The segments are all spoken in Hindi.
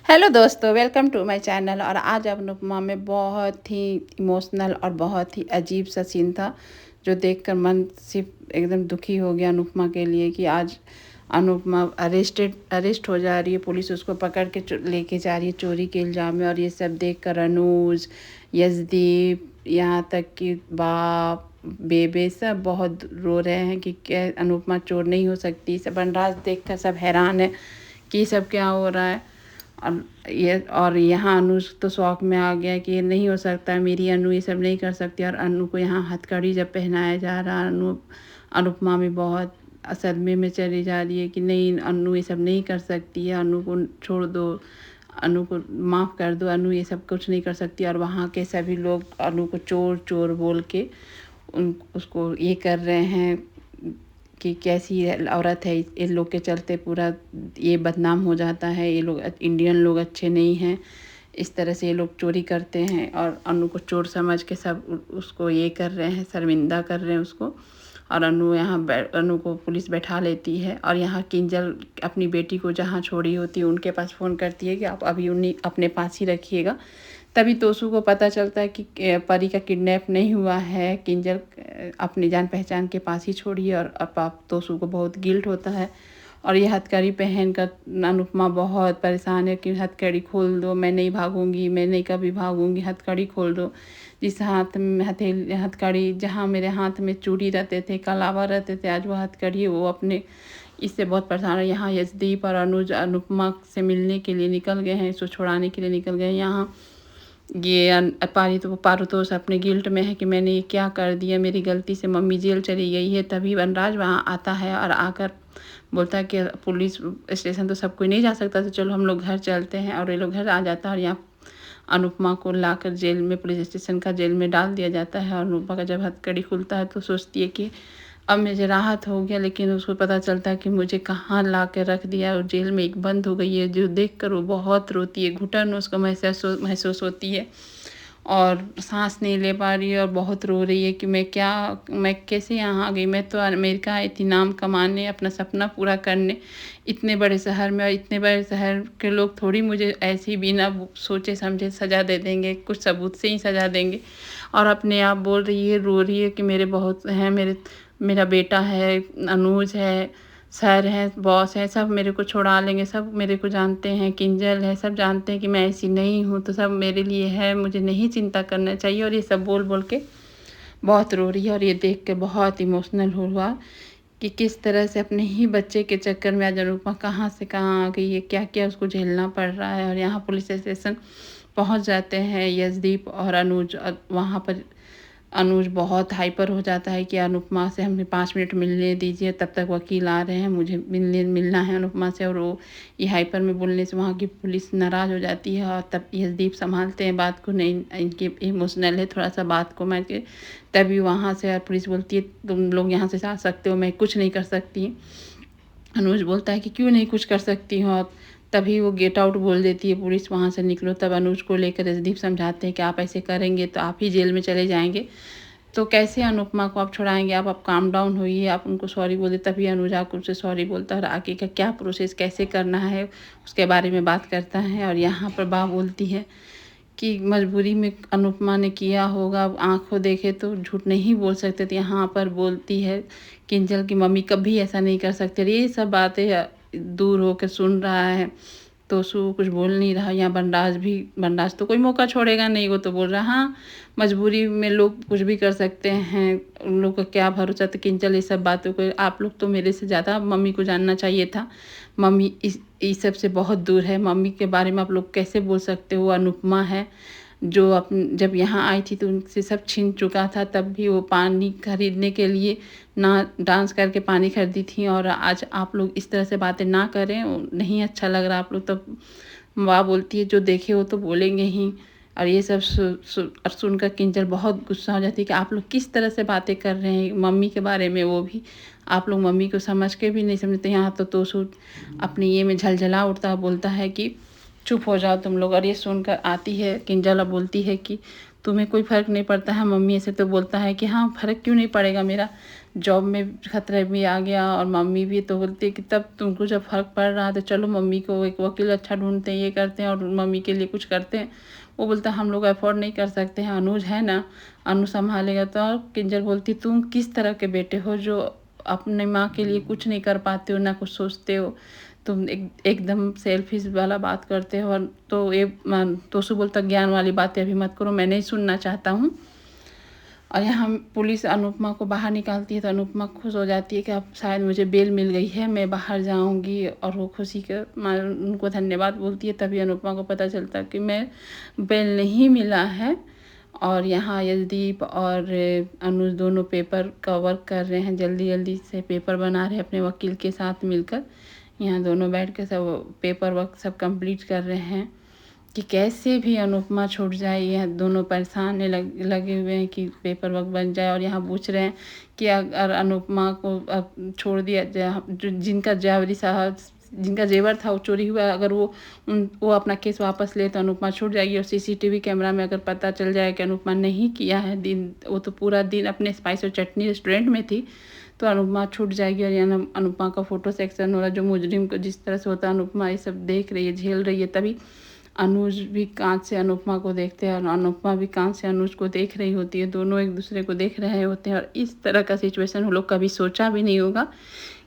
हेलो दोस्तों, वेलकम टू माय चैनल। और आज अनुपमा में बहुत ही इमोशनल और बहुत ही अजीब सा सीन था जो देखकर मन सिर्फ एकदम दुखी हो गया अनुपमा के लिए कि आज अनुपमा अरेस्ट हो जा रही है। पुलिस उसको पकड़ के लेके जा रही है चोरी के इल्ज़ाम में। और ये सब देखकर अनुज, यशदीप, यहाँ तक कि बाप बेबे सब बहुत रो रहे हैं कि क्या अनुपमा चोर नहीं हो सकती। सब बनराज देखकर सब हैरान है कि ये सब क्या हो रहा है। और यहाँ अनुज तो शौक में आ गया कि ये नहीं हो सकता है, मेरी अनु ये सब नहीं कर सकती। और अनु को यहाँ हथकड़ी जब पहनाया जा रहा, अनुपमा में बहुत सदमे में चली जा रही है कि नहीं, अनु ये सब नहीं कर सकती है, अनु को छोड़ दो, अनु को माफ़ कर दो, अनु ये सब कुछ नहीं कर सकती। और वहाँ के सभी लोग अनु को चोर चोर बोल के उसको ये कर रहे हैं कि कैसी औरत है। इन लोग के चलते पूरा ये बदनाम हो जाता है, ये लोग इंडियन लोग अच्छे नहीं हैं, इस तरह से ये लोग चोरी करते हैं। और अनु को चोर समझ के सब उसको ये कर रहे हैं, शर्मिंदा कर रहे हैं उसको। और अनु को पुलिस बैठा लेती है। और यहाँ किंजल अपनी बेटी को जहाँ छोड़ी होती है उनके पास फ़ोन करती है कि आप अभी उन्हीं अपने पास ही रखिएगा। तभी तोसू को पता चलता है कि परी का किडनैप नहीं हुआ है, किंजल अपनी जान पहचान के पास ही छोड़ी है। और अब तोसू को बहुत गिल्ट होता है। और ये हथकड़ी पहन कर अनुपमा बहुत परेशान है कि हथकड़ी खोल दो, मैं नहीं भागूंगी, मैं नहीं कभी भागूंगी, हथकड़ी खोल दो। जिस हाथ में हथकड़ी, जहाँ मेरे हाथ में चूड़ी रहते थे, कलावा रहते थे, आज वो हथकड़ी वो अपने इससे बहुत परेशान है। यहाँ यशदीप और अनुज अनुपमा से मिलने के लिए निकल गए हैं, इसको छुड़ाने के लिए निकल गए हैं। यहाँ ये पारुतोष अपने गिल्ट में है कि मैंने ये क्या कर दिया, मेरी गलती से मम्मी जेल चली गई है। तभी वनराज वहाँ आता है और आकर बोलता है कि पुलिस स्टेशन तो सब कोई नहीं जा सकता, तो चलो हम लोग घर चलते हैं। और ये लोग घर आ जाता है और यहाँ अनुपमा को लाकर जेल में, पुलिस स्टेशन का जेल में डाल दिया जाता है। और अनुपमा का जब हथकड़ी खुलता है तो सोचती है कि अब मुझे राहत हो गया, लेकिन उसको पता चलता है कि मुझे कहाँ ला के रख दिया और जेल में एक बंद हो गई है। जो देखकर वो बहुत रोती है, घुटन उसको महसूस होती है और सांस नहीं ले पा रही है और बहुत रो रही है कि मैं कैसे यहाँ आ गई। मैं तो अमेरिका आई थी नाम कमाने, अपना सपना पूरा करने, इतने बड़े शहर में। और इतने बड़े शहर के लोग थोड़ी मुझे ऐसी बिना सोचे समझे सज़ा दे देंगे, कुछ सबूत से ही सज़ा देंगे। और अपने आप बोल रही है, रो रही है कि मेरे बहुत हैं, मेरा बेटा है, अनुज है, सर है, बॉस है, सब मेरे को छुड़ा लेंगे, सब मेरे को जानते हैं, किंजल है, सब जानते हैं कि मैं ऐसी नहीं हूँ, तो सब मेरे लिए है, मुझे नहीं चिंता करना चाहिए। और ये सब बोल बोल के बहुत रो रही है। और ये देख के बहुत इमोशनल हुआ कि किस तरह से अपने ही बच्चे के चक्कर में आज अनुपमा कहाँ से कहाँ आ गई है, क्या क्या उसको झेलना पड़ रहा है। और यहाँ पुलिस स्टेशन पहुँच जाते हैं यशदीप और अनुज। वहाँ पर अनुज बहुत हाइपर हो जाता है कि अनुपमा से हमें 5 मिनट मिलने दीजिए, तब तक वकील आ रहे हैं, मुझे मिलना है अनुपमा से। और वो ये हाइपर में बोलने से वहाँ की पुलिस नाराज़ हो जाती है। और तब यशदीप संभालते हैं बात को, नहीं इनके इमोशनल है थोड़ा सा बात को मैं के। तभी वहाँ से पुलिस बोलती है तुम लोग यहाँ से जा सकते हो, मैं कुछ नहीं कर सकती। अनुज बोलता है कि क्यों नहीं कुछ कर सकती हो आप। तभी वो गेट आउट बोल देती है पुलिस, वहाँ से निकलो। तब अनुज को लेकर रजदीप समझाते हैं कि आप ऐसे करेंगे तो आप ही जेल में चले जाएंगे, तो कैसे अनुपमा को आप छुड़ाएंगे, आप काम डाउन होइए, आप उनको सॉरी बोल दे। तभी अनुज आकर उससे सॉरी बोलता है और आगे का क्या प्रोसेस कैसे करना है उसके बारे में बात करता है। और यहाँ पर बा बोलती है कि मजबूरी में अनुपमा ने किया होगा, आँखों देखे तो झूठ नहीं बोल सकते थे। यहाँ पर बोलती है किंजल की मम्मी कभी ऐसा नहीं कर सकते। ये सब बातें दूर होकर सुन रहा है तो सू कुछ बोल नहीं रहा। यहाँ बनराज तो कोई मौका छोड़ेगा नहीं, वो तो बोल रहा हाँ मजबूरी में लोग कुछ भी कर सकते हैं, उन लोग का क्या भरोसा। तो किंजल ये सब बातों को, आप लोग तो मेरे से ज़्यादा मम्मी को जानना चाहिए था, मम्मी इस सब से बहुत दूर है, मम्मी के बारे में आप लोग कैसे बोल सकते हो। अनुपमा है जो जब यहाँ आई थी तो उनसे सब छीन चुका था, तब भी वो पानी खरीदने के लिए ना डांस करके पानी खरीदी थी। और आज आप लोग इस तरह से बातें ना करें, नहीं अच्छा लग रहा आप लोग। तब माँ बोलती है जो देखे हो तो बोलेंगे ही। और ये सब सुनकर किंजल बहुत गुस्सा हो जाती है कि आप लोग किस तरह से बातें कर रहे हैं मम्मी के बारे में, वो भी आप लोग मम्मी को समझ के भी नहीं समझते। यहाँ तो तोसू अपनी ये में झलझला उठता बोलता है कि चुप हो जाओ तुम लोग। और ये सुनकर आती है किंजल और बोलती है कि तुम्हें कोई फ़र्क नहीं पड़ता है, मम्मी ऐसे तो बोलता है कि हाँ फ़र्क क्यों नहीं पड़ेगा मेरा, जॉब में खतरे भी आ गया और मम्मी भी तो बोलती है कि तब तुमको जब फ़र्क पड़ रहा तो चलो मम्मी को एक वकील अच्छा ढूंढते हैं, ये करते हैं और मम्मी के लिए कुछ करते हैं। वो बोलता हम लोग अफोर्ड नहीं कर सकते हैं, अनुज है ना, अनु संभालेगा। तो और किंजल बोलती तुम किस तरह के बेटे हो जो अपने माँ के लिए कुछ नहीं कर पाते हो, ना कुछ सोचते हो, तुम एकदम सेल्फिश वाला बात करते हो। और तो ये तोसु बोलता ज्ञान वाली बातें अभी मत करो, मैं नहीं सुनना चाहता हूँ। और यहाँ पुलिस अनुपमा को बाहर निकालती है तो अनुपमा खुश हो जाती है कि अब शायद मुझे बेल मिल गई है, मैं बाहर जाऊंगी। और वो खुशी के उनको धन्यवाद बोलती है। तभी अनुपमा को पता चलता कि मैं बेल नहीं मिला है। और यहाँ यशदीप और अनुज दोनों पेपर का वर्क कर रहे हैं, जल्दी जल्दी से पेपर बना रहे हैं अपने वकील के साथ मिलकर। यहाँ दोनों बैठ के सब पेपर वर्क सब कंप्लीट कर रहे हैं कि कैसे भी अनुपमा छूट जाए। यह दोनों परेशान लगे हुए हैं कि पेपर वर्क बन जाए। और यहाँ पूछ रहे हैं कि अगर अनुपमा को अब छोड़ दिया जाए, जिनका जेवर था वो चोरी हुआ, अगर वो अपना केस वापस ले तो अनुपमा छूट जाएगी। और सीसीटीवी कैमरा में अगर पता चल जाए कि अनुपमा नहीं किया है, वो तो पूरा दिन अपने स्पाइस और चटनी रेस्टोरेंट में थी, तो अनुपमा छूट जाएगी। और यहाँ अनुपमा का फोटो सेक्शन हो रहा है, जो मुजरिम को जिस तरह से होता है अनुपमा ये सब देख रही है, झेल रही है। तभी अनुज भी कांच से अनुपमा को देखते हैं और अनुपमा भी कांच से अनुज को देख रही होती है। दोनों एक दूसरे को देख रहे होते हैं। और इस तरह का सिचुएशन हम लोग कभी सोचा भी नहीं होगा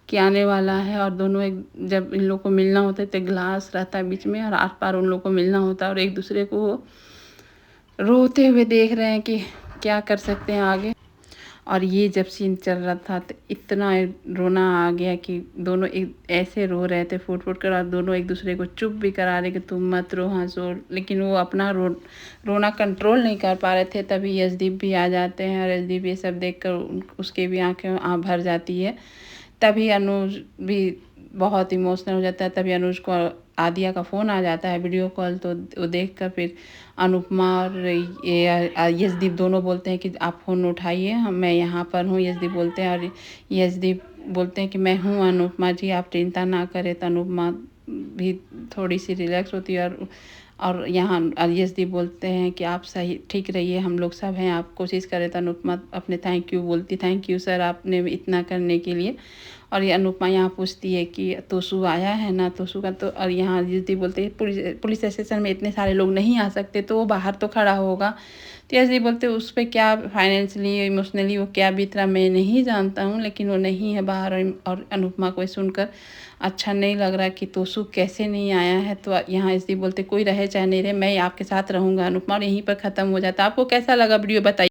कि आने वाला है। और दोनों एक जब इन लोग को मिलना होता है तो ग्लास रहता है बीच में और आस पार उन लोग को मिलना होता है और एक दूसरे को रोते हुए देख रहे हैं कि क्या कर सकते हैं आगे। और ये जब सीन चल रहा था तो इतना रोना आ गया कि दोनों एक ऐसे रो रहे थे फूट फूट कर। और दोनों एक दूसरे को चुप भी करा रहे कि तुम मत रो, हंसो, लेकिन वो अपना रोना कंट्रोल नहीं कर पा रहे थे। तभी यशदीप भी आ जाते हैं और यशदीप ये सब देखकर उसके भी आंखें भर जाती है। तभी अनुज भी बहुत इमोशनल हो जाता है। तभी अनुज को आदिया का फ़ोन आ जाता है वीडियो कॉल, तो वो देख कर फिर अनुपमा और ये यशदीप दोनों बोलते हैं कि आप फ़ोन उठाइए, मैं यहाँ पर हूँ। यशदीप बोलते हैं और यशदीप बोलते हैं कि मैं हूँ अनुपमा जी, आप चिंता ना करें। तो अनुपमा भी थोड़ी सी रिलैक्स होती है। और यहाँ यशदीप बोलते हैं कि आप सही ठीक रहिए, हम लोग सब हैं, आप कोशिश करें। तो अनुपमा अपने थैंक यू बोलती, थैंक यू सर आपने इतना करने के लिए। और ये अनुपमा यहाँ पूछती है कि तोसु आया है ना, तोसु का तो। और यहाँ यशदीप बोलते हैं पुलिस स्टेशन में इतने सारे लोग नहीं आ सकते, तो वो बाहर तो खड़ा होगा। तो यशदीप बोलते उस पर क्या फाइनेंशियली इमोशनली वो क्या बीत रहा मैं नहीं जानता हूँ, लेकिन वो नहीं है बाहर। और अनुपमा को सुनकर अच्छा नहीं लग रहा कि तोसु कैसे नहीं आया है। तो यहाँ यशदीप बोलते कोई रहे चाहे नहीं रहे, मैं आपके साथ रहूँगा अनुपमा। और यहीं पर ख़त्म हो जाता है। आपको कैसा लगा वीडियो बताइए।